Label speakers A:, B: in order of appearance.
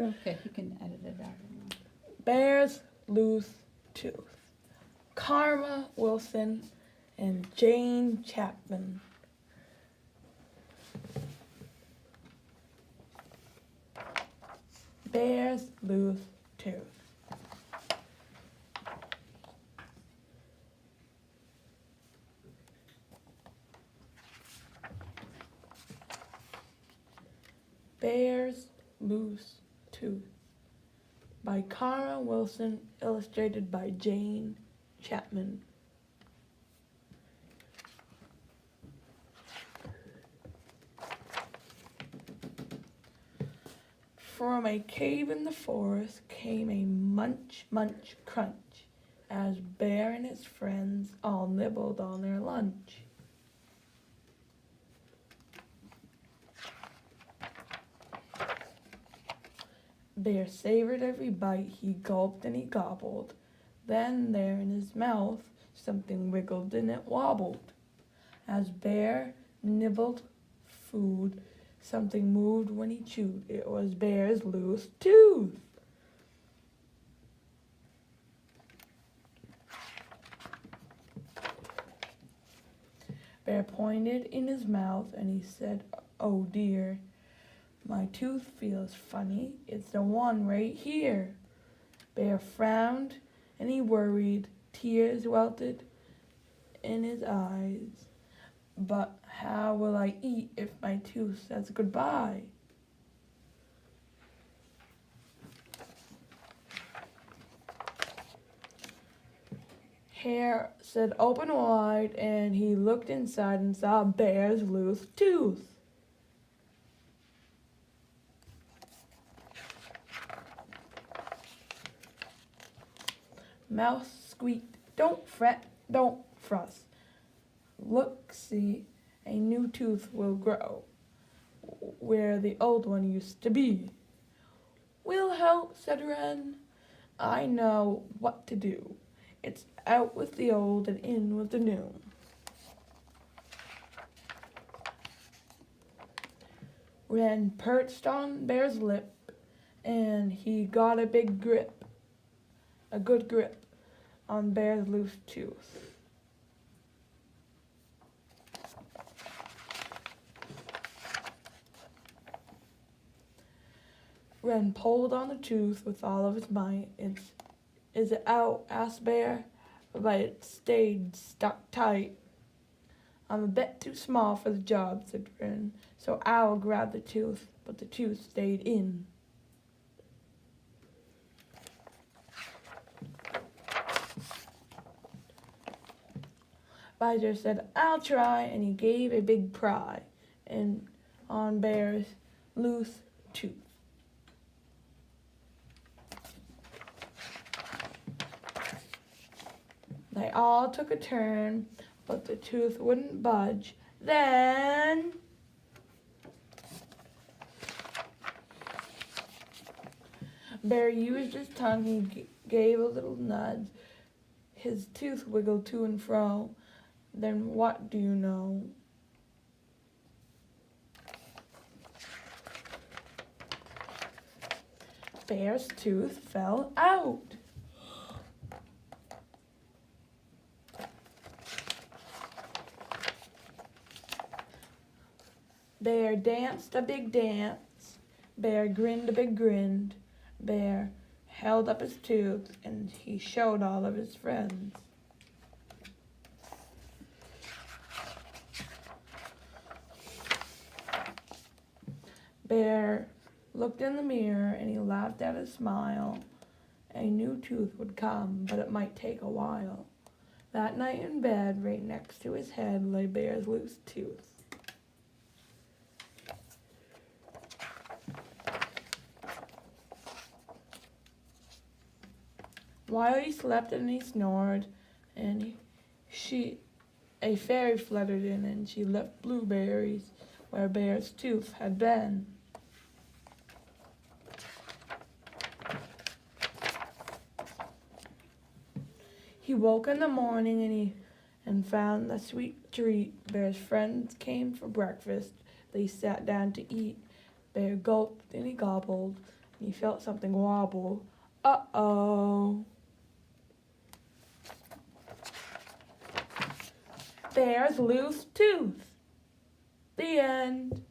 A: Okay, you can edit it out.
B: Bear's loose tooth. Karma Wilson and Jane Chapman. Bear's loose tooth. Bear's Loose Tooth by Karma Wilson, illustrated by Jane Chapman. From a cave in the forest came a munch, munch, crunch, as Bear and his friends all nibbled on their lunch. Bear savored every bite, he gulped and he gobbled. Then there in his mouth something wiggled and it wobbled. As Bear nibbled food, something moved when he chewed. It was Bear's loose tooth. Bear pointed in his mouth and he said, "Oh dear, my tooth feels funny. It's the one right here." Bear frowned and he worried. Tears welted in his eyes. "But how will I eat if my tooth says goodbye?" Hare said open wide, and he looked inside and saw Bear's loose tooth. Mouse squeaked, "Don't fret, don't fuss. Look, see, a new tooth will grow where the old one used to be." "We'll help," said Wren. "I know what to do. It's out with the old and in with the new." Wren perched on Bear's lip, and he got a good grip on Bear's loose tooth. Wren pulled on the tooth with all of his might. "Is it out?" asked Bear, but it stayed stuck tight. "I'm a bit too small for the job," said Wren, "so I'll grab the tooth," but the tooth stayed in. Biter said, "I'll try," and he gave a big pry on Bear's loose tooth. They all took a turn, but the tooth wouldn't budge. Then Bear used his tongue. He gave a little nudge. His tooth wiggled to and fro. Then what do you know? Bear's tooth fell out. Bear danced a big dance. Bear grinned a big grin. Bear held up his tooth and he showed all of his friends. Bear looked in the mirror and he laughed at his smile. A new tooth would come, but it might take a while. That night in bed, right next to his head, lay Bear's loose tooth. While he slept and he snored, and a fairy fluttered in and she left blueberries where Bear's tooth had been. He woke in the morning and found the sweet treat. Bear's friends came for breakfast. They sat down to eat. Bear gulped and he gobbled. He felt something wobble. Uh-oh. Bear's loose tooth. The end.